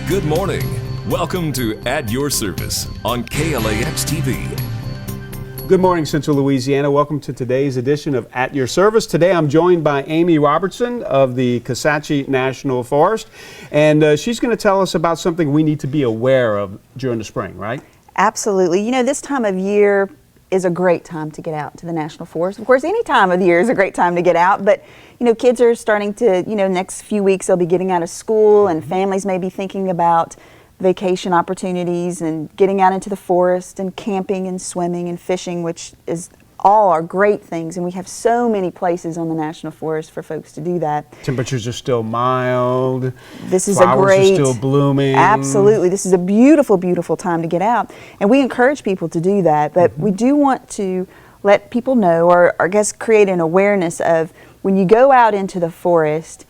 Good morning. Welcome to At Your Service on KLAX TV. Good morning, Central Louisiana. Welcome to today's edition of At Your Service. Today I'm joined by Amy Robertson of the Kisatchie National Forest, and she's going to tell us about something we need to be aware of during the spring, right? Absolutely. You know, this time of year is a great time to get out to the National Forest. Of course, any time of the year is a great time to get out, but you know, kids are starting to, next few weeks they'll be getting out of school, and families may be thinking about vacation opportunities and getting out into the forest and camping and swimming and fishing, which is all are great things, and we have so many places on the National Forest for folks to do that. Temperatures are still mild. This is Flowers a great, are still blooming. Absolutely. This is a beautiful, beautiful time to get out, and we encourage people to do that, but we do want to let people know, or I guess create an awareness of when you go out into the forest,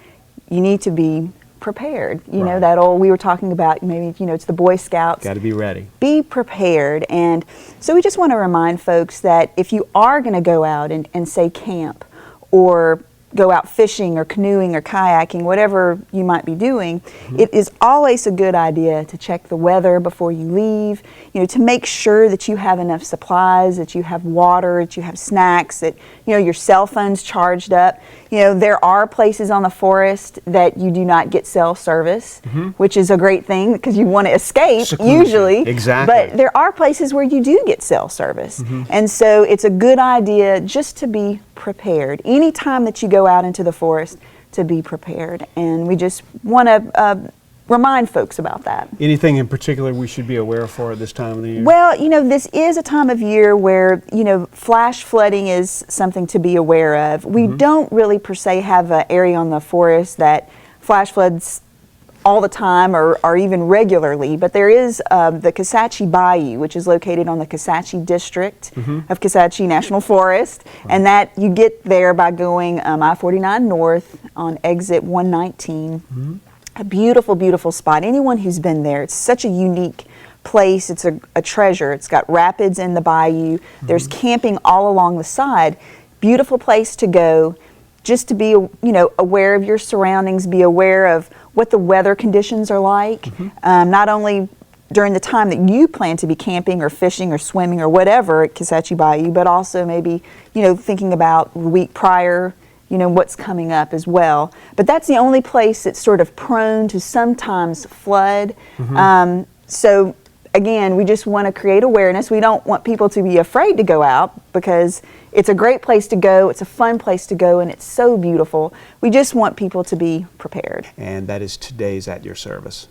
you need to be prepared. You know, that old, we were talking about, maybe, it's the Boy Scouts. Got to be ready. Be prepared. And so we just want to remind folks that if you are going to go out and say camp, or go out fishing or canoeing or kayaking, whatever you might be doing, it is always a good idea to check the weather before you leave, to make sure that you have enough supplies, that you have water, that you have snacks, that your cell phone's charged up. There are places on the forest that you do not get cell service, which is a great thing because you want to escape usually. Exactly. But there are places where you do get cell service. And so it's a good idea just to be prepared. Anytime that you go out into the forest, to be prepared. And we just want to remind folks about that. Anything in particular we should be aware for at this time of the year? Well, this is a time of year where, flash flooding is something to be aware of. We don't really per se have an area on the forest that flash floods all the time or even regularly, but there is the Kisatchie Bayou, which is located on the Kisatchie district of Kisatchie National Forest, and that you get there by going I-49 north on exit 119. A beautiful, beautiful spot. Anyone who's been there, it's such a unique place. It's a treasure. It's got rapids in the bayou. There's camping all along the side. Beautiful place to go, just to be aware of your surroundings, be aware of what the weather conditions are like, not only during the time that you plan to be camping or fishing or swimming or whatever at Kisatchie Bayou, but also maybe thinking about the week prior, what's coming up as well. But that's the only place that's sort of prone to sometimes flood. So again, we just want to create awareness. We don't want people to be afraid to go out because it's a great place to go, it's a fun place to go, and it's so beautiful. We just want people to be prepared. And that is today's At Your Service.